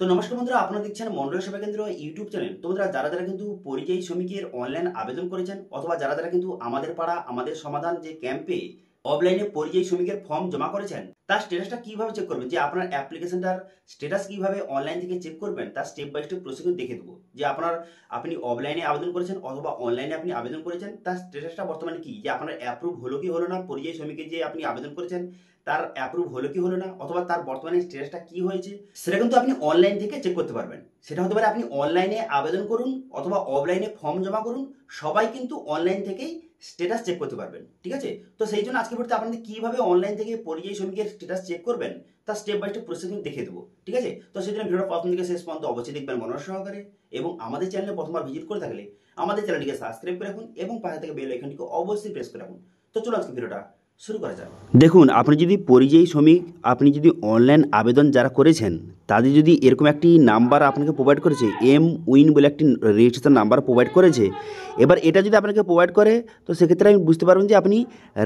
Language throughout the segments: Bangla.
তো নমস্কার বন্ধুরা, আপনারা দেখছেন মন্ডল সেবা কেন্দ্র ইউটিউব চ্যানেল। তো বন্ধুরা, যারা যারা কিন্তু পরিযায়ী শ্রমিকের অনলাইন আবেদন করেছেন অথবা যারা যারা কিন্তু আমাদের পাড়া আমাদের সমাধান যে ক্যাম্পে অফলাইনে পরিযায়ী শ্রমিকের ফর্ম জমা করেছেন, তার স্ট্যাটাসটা কিভাবে চেক করবেন, যে আপনার অ্যাপ্লিকেশনটার স্ট্যাটাস কিভাবে অনলাইন থেকে চেক করবেন, তার স্টেপ বাই স্টেপ প্রসিডিউর দেখে দেবো। যে আপনি অফলাইনে আবেদন করেছেন অথবা অনলাইনে আপনি আবেদন করেছেন, তার স্ট্যাটাসটা বর্তমানে কি, যে আপনার অ্যাপ্রুভ হলো কি হলো না, পরিযায়ী শ্রমিকের যে আপনি আবেদন করেছেন তার অ্যাপ্রুভ হলো কি হলো না, অথবা তার বর্তমানে স্ট্যাটাসটা কি হয়েছে, সেটা কিন্তু আপনি অনলাইন থেকে চেক করতে পারবেন। সেটা হতে পারে আপনি অনলাইনে আবেদন করুন অথবা অফলাইনে ফর্ম জমা করুন, সবাই কিন্তু অনলাইন থেকেই স্ট্যাটাস চেক করতে পারবেন। ঠিক আছে, তো সেই জন্য আজকে ভিডিওতে আপনাদের কিভাবে অনলাইন থেকে পরিযায়ী শ্রমিকের স্ট্যাটাস চেক করবেন তার স্টেপ বাই স্টেপ প্রসেস কিন্তু দেখে দেবো। ঠিক আছে, তো সেই জন্য ভিডিওটা প্রথম থেকে শেষ পর্যন্ত অবশ্যই দেখবেন মনোযোগ সহকারে, এবং আমাদের চ্যানেলে প্রথমবার ভিজিট করে থাকলে আমাদের চ্যানেলটিকে সাবস্ক্রাইব করে রাখুন এবং পাশে থেকে বেল আইকনটিকে অবশ্যই প্রেস করে রাখুন। তো চলো আজকে ভিডিওটা শুরু করা যাক। দেখুন, আপনি যদি পরিযায়ী শ্রমিক আপনি যদি অনলাইন আবেদন যারা করেছেন তাদের যদি এরকম একটি নাম্বার আপনাকে প্রোভাইড করেছে, উইন বলে একটি রেজিস্ট্রেশন নাম্বার প্রোভাইড করেছে, এবার এটা যদি আপনাকে প্রোভাইড করে তো সেক্ষেত্রে আমি বুঝতে পারবেন যে আপনি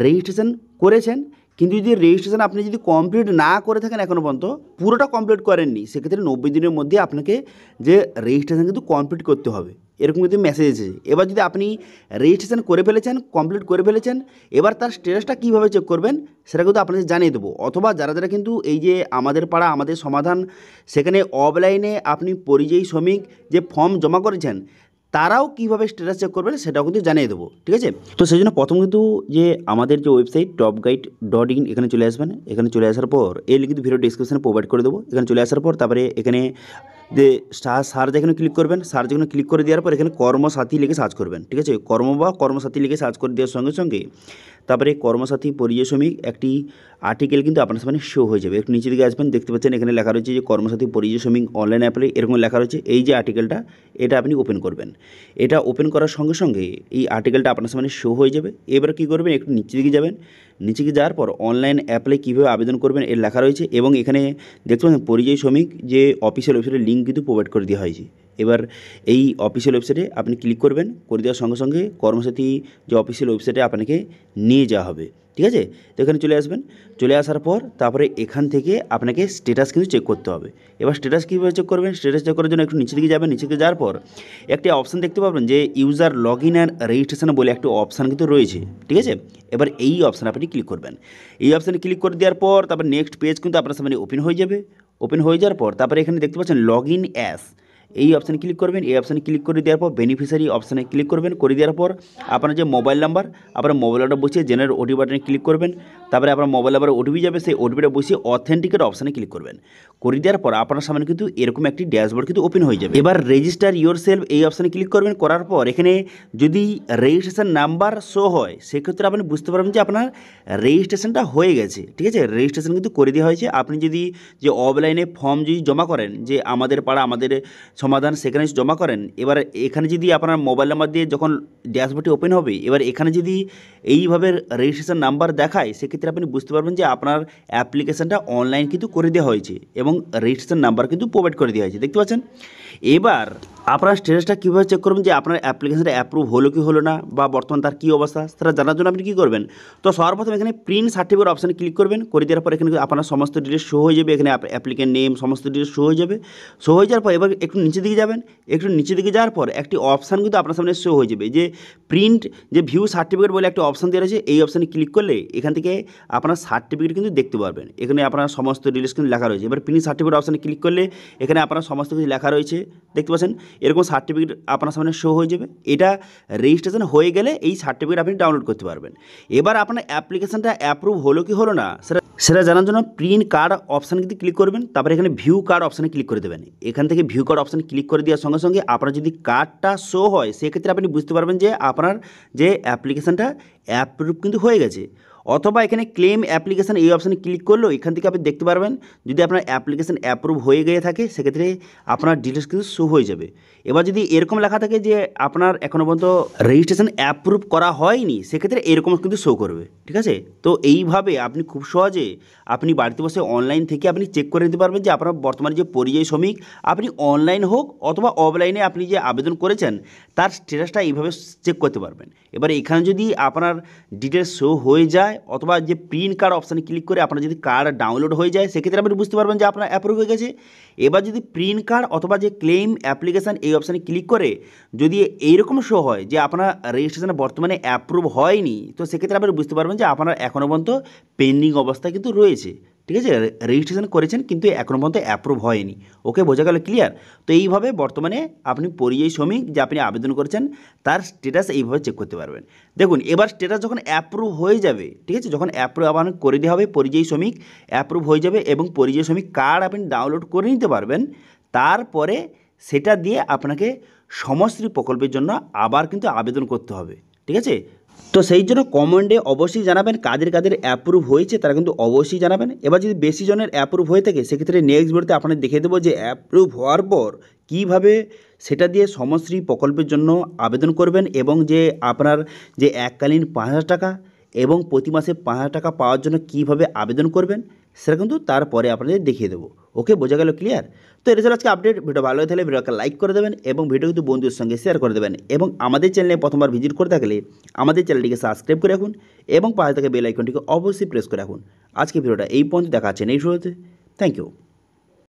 রেজিস্ট্রেশন করেছেন। কিন্তু যদি রেজিস্ট্রেশন আপনি যদি কমপ্লিট না করে থাকেন, এখনও পর্যন্ত পুরোটা কমপ্লিট করেননি, সেক্ষেত্রে 90 দিনের মধ্যে আপনাকে যে রেজিস্ট্রেশন কিন্তু কমপ্লিট করতে হবে, এরকম কিন্তু মেসেজ এসেছে। এবার যদি আপনি রেজিস্ট্রেশন করে ফেলেছেন, কমপ্লিট করে ফেলেছেন, এবার তার স্ট্যাটাসটা কীভাবে চেক করবেন সেটা কিন্তু আপনাদের জানিয়ে দেবো। অথবা যারা যারা কিন্তু এই যে আমাদের পাড়া আমাদের সমাধান, সেখানে অফলাইনে আপনি পরিযায়ী শ্রমিক যে ফর্ম জমা করেছেন তারাও কীভাবে স্ট্যাটাস চেক করবেন সেটাও কিন্তু জানিয়ে দেবো। ঠিক আছে, তো সেই জন্য প্রথম কিন্তু যে আমাদের যে ওয়েবসাইট topguide.in এখানে চলে আসবেন। এখানে চলে আসার পর এই লিঙ্ক কিন্তু ভিডিও ডিসক্রিপশনে প্রোভাইড করে দেবো। এখানে চলে আসার পর তারপরে এখানে যে সার্চ এখানে ক্লিক করবেন। সার্চ এখানে ক্লিক করে দেওয়ার পর এখানে কর্মসাথী লিখে সার্চ করবেন। ঠিক আছে, কর্মসাথী লিখে সার্চ করে দেওয়ার সঙ্গে সঙ্গে তারপরে কর্মসাথী পরিযায়ী শ্রমিক একটি আর্টিকেল কিন্তু আপনার সামনে শো হয়ে যাবে। একটু নিচে দিকে আসবেন, দেখতে পাচ্ছেন এখানে লেখা রয়েছে যে কর্মসাথী পরিযায়ী শ্রমিক অনলাইন অ্যাপ্লাই, এরকম লেখা রয়েছে। এই যে আর্টিকেলটা, এটা আপনি ওপেন করবেন। এটা ওপেন করার সঙ্গে সঙ্গে এই আর্টিকেলটা আপনার সামনে শো হয়ে যাবে। এবার কী করবেন, একটু নিচে দিকে যাবেন। নিচে গিয়ে যাওয়ার পর অনলাইন অ্যাপ্লাই কীভাবে আবেদন করবেন এর লেখা রয়েছে, এবং এখানে দেখতে পাচ্ছেন পরিযায়ী শ্রমিক যে অফিসিয়াল ওয়েবসাইটের লিঙ্ক কিন্তু প্রোভাইড করে দেওয়া হয়েছে। এবার এই অফিসিয়াল ওয়েবসাইটে আপনি ক্লিক করবেন, করে দেওয়ার সঙ্গে সঙ্গে কর্মসাথী যে অফিসিয়াল ওয়েবসাইটে আপনাকে নিয়ে যাওয়া হবে। ঠিক আছে, তো এখানে চলে আসবেন। চলে আসার পর তারপরে এখান থেকে আপনাকে স্ট্যাটাস কিন্তু চেক করতে হবে। এবার স্ট্যাটাস কীভাবে চেক করবেন, স্ট্যাটাস চেক করার জন্য একটু নিচে দিকে যাবেন। নিচে দিকে যাওয়ার পর একটি অপশান দেখতে পাবেন যে user log in and registration বলে একটি অপশান কিন্তু রয়েছে। ঠিক আছে, এবার এই অপশানে আপনি ক্লিক করবেন। এই অপশানে ক্লিক করে দেওয়ার পর তারপর নেক্সট পেজ কিন্তু আপনার সামনে ওপেন হয়ে যাবে। ওপেন হয়ে যাওয়ার পর তারপরে এখানে দেখতে পাচ্ছেন লগ ইন অ্যাস, এই অপশানে ক্লিক করবেন। এই অপশানে ক্লিক করে দেওয়ার পর বেনিফিশিয়ারি অপশানে ক্লিক করবেন। করে দেওয়ার পর আপনার যে মোবাইল নাম্বার, আপনার মোবাইল নাম্বার বসিয়ে জেনারেট ওটিপি বাটনে ক্লিক করবেন। তারপরে আপনার মোবাইল নাম্বারে ওটিপি যাবে, সেই ওটিপিটা বসিয়ে অথেন্টিকেট অপশানে ক্লিক করবেন। করে দেওয়ার পর আপনার সামনে কিন্তু এরকম একটি ড্যাশবোর্ড কিন্তু ওপেন হয়ে যাবে। এবার রেজিস্টার ইয়োর সেলফ এই অপশানে ক্লিক করবেন। করার পর এখানে যদি রেজিস্ট্রেশন নাম্বার শো হয় সেক্ষেত্রে আপনি বুঝতে পারবেন যে আপনার রেজিস্ট্রেশনটা হয়ে গেছে। ঠিক আছে, রেজিস্ট্রেশন কিন্তু করে দেওয়া হয়েছে। আপনি যদি যে অফলাইনে ফর্ম যদি জমা করেন, যে আমাদের পাড়া আমাদের সমাধান, সেখানে জমা করেন, এবার এখানে যদি আপনার মোবাইল নাম্বার দিয়ে যখন ড্যাশবোর্ডটি ওপেন হবে, এবার এখানে যদি এইভাবে রেজিস্ট্রেশন নাম্বার দেখায় সেক্ষেত্রে আপনি বুঝতে পারবেন যে আপনার অ্যাপ্লিকেশানটা অনলাইন কিন্তু করে দেওয়া হয়েছে এবং রেজিস্ট্রেশন নাম্বার কিন্তু প্রোভাইড করে দেওয়া হয়েছে। দেখতে পাচ্ছেন। এবার আপনার স্ট্যাটাসটা কীভাবে চেক করবেন যে আপনার অ্যাপ্লিকেশানটা অ্যাপ্রুভ হলো কি হলো না, বা বর্তমান তার কী অবস্থা সেটা জানার জন্য আপনি কী করবেন, তো সর্বপ্রথম এখানে প্রিন্ট সার্টিফিকেট অপশানে ক্লিক করবেন। করে দেওয়ার পর এখানে আপনার সমস্ত ডিটেলস শো হয়ে যাবে। এখানে অ্যাপ্লিকেন্ট নেম সমস্ত ডিটেলস শো হয়ে যাবে। শো হয়ে যাওয়ার পর এবার একটু নিচে দিকে যাবেন। একটু নিচে দিকে যাওয়ার পর একটি অপশান কিন্তু আপনার সামনে শো হয়ে যাবে যে প্রিন্ট যে ভিউ সার্টিফিকেট বলে একটা অপশান দেওয়া রয়েছে। এই অপশানে ক্লিক করলে এখান থেকে আপনার সার্টিফিকেট কিন্তু দেখতে পারবেন। এখানে আপনার সমস্ত ডিটেলস কিন্তু লেখা রয়েছে। এবার প্রিন্ট সার্টিফিকেট অপশানে ক্লিক করলে এখানে আপনার সমস্ত কিছু লেখা রয়েছে। দেখতে পাচ্ছেন এরকম সার্টিফিকেট আপনার সামনে শো হয়ে যাবে। এটা রেজিস্ট্রেশন হয়ে গেলে এই সার্টিফিকেট আপনি ডাউনলোড করতে পারবেন। এবার আপনার অ্যাপ্লিকেশানটা অ্যাপ্রুভ হলো কি হলো না সেটা জানার জন্য প্রিন্ট কার্ড অপশানে কিন্তু ক্লিক করবেন। তারপরে এখানে ভিউ কার্ড অপশানে ক্লিক করে দেবেন। এখান থেকে ভিউ কার্ড অপশানে ক্লিক করে দেওয়ার সঙ্গে সঙ্গে আপনার যদি কার্ডটা শো হয় সেক্ষেত্রে আপনি বুঝতে পারবেন যে আপনার যে অ্যাপ্লিকেশানটা অ্যাপ্রুভ কিন্তু হয়ে গেছে। অথবা এখানে ক্লেম অ্যাপ্লিকেশান এই অপশানে ক্লিক করলেও এখান থেকে আপনি দেখতে পারবেন যদি আপনার অ্যাপ্লিকেশান অ্যাপ্রুভ হয়ে গিয়ে থাকে সেক্ষেত্রে আপনার ডিটেলস কিন্তু শো হয়ে যাবে। এবার যদি এরকম লেখা থাকে যে আপনার এখনও পর্যন্ত রেজিস্ট্রেশন অ্যাপ্রুভ করা হয়নি সেক্ষেত্রে এরকম কিন্তু শো করবে। ঠিক আছে, তো এইভাবে আপনি খুব সহজে আপনি বাড়িতে বসে অনলাইন থেকে আপনি চেক করে নিতে পারবেন যে আপনার বর্তমানে যে পরিযায়ী শ্রমিক আপনি অনলাইন হোক অথবা অফলাইনে আপনি যে আবেদন করেছেন তার স্ট্যাটাসটা এইভাবে চেক করতে পারবেন। এবার এখানে যদি আপনার ডিটেলস শো হয়ে যায় যায় অথবা যে প্রিন্ট কার্ড অপশানে ক্লিক করে আপনার যদি কার্ড ডাউনলোড হয়ে যায় সেক্ষেত্রে আপনি বুঝতে পারবেন যে আপনার অ্যাপ্রুভ হয়ে গেছে। এবার যদি প্রিন্ট কার্ড অথবা যে ক্লেম অ্যাপ্লিকেশান এই অপশানে ক্লিক করে যদি এইরকম শো হয় যে আপনার রেজিস্ট্রেশন বর্তমানে অ্যাপ্রুভ হয়নি, তো সেক্ষেত্রে আপনি বুঝতে পারবেন যে আপনার এখনও পর্যন্ত পেন্ডিং অবস্থায় কিন্তু রয়েছে। ঠিক আছে, রেজিস্ট্রেশন করেছেন কিন্তু এখনও পর্যন্ত অ্যাপ্রুভ হয়নি। ওকে, বোঝা গেল, ক্লিয়ার? তো এইভাবে বর্তমানে আপনি পরিযায়ী শ্রমিক যে আপনি আবেদন করেছেন তার স্ট্যাটাস এইভাবে চেক করতে পারবেন। দেখুন, এবার স্ট্যাটাস যখন অ্যাপ্রুভ হয়ে যাবে, ঠিক আছে, যখন অ্যাপ্রুভ আপনার করে দেওয়া হবে পরিযায়ী শ্রমিক অ্যাপ্রুভ হয়ে যাবে এবং পরিযায়ী শ্রমিক কার্ড আপনি ডাউনলোড করে নিতে পারবেন। তারপরে সেটা দিয়ে আপনাকে সমশ্রী প্রকল্পের জন্য আবার কিন্তু আবেদন করতে হবে। ঠিক আছে, তো সেই জন্য কমেন্টে অবশ্যই জানাবেন কাদের কাদের অ্যাপ্রুভ হয়েছে, তারা কিন্তু অবশ্যই জানাবেন। এবার যদি বেশি জনের অ্যাপ্রুভ হয়ে থাকে সেক্ষেত্রে নেক্সট ভিডিওতে আপনাদের দেখিয়ে দেবো যে অ্যাপ্রুভ হওয়ার পর কীভাবে সেটা দিয়ে সমশ্রী প্রকল্পের জন্য আবেদন করবেন এবং যে আপনার যে এককালীন 5,000 টাকা এবং প্রতি মাসে 5,000 টাকা পাওয়ার জন্য কীভাবে আবেদন করবেন সেটা কিন্তু তারপরে আপনাদের দেখিয়ে দেবো। ওকে, বোঝা গেল, ক্লিয়ার? তো এটা ছিল আজকে আপডেট। ভিডিও ভালো হয়ে থাকলে ভিডিওকে লাইক করে দেবেন এবং ভিডিও কিন্তু বন্ধুদের সঙ্গে শেয়ার করে দেবেন এবং আমাদের চ্যানেলে প্রথমবার ভিজিট করে থাকলে আমাদের চ্যানেলটিকে সাবস্ক্রাইব করে রাখুন এবং পাশে থাকা বেল আইকনটিকে অবশ্যই প্রেস করে রাখুন। আজকে ভিডিওটা এই পর্যন্ত দেখা হচ্ছে নেক্সট ভিডিওতে। Thank you.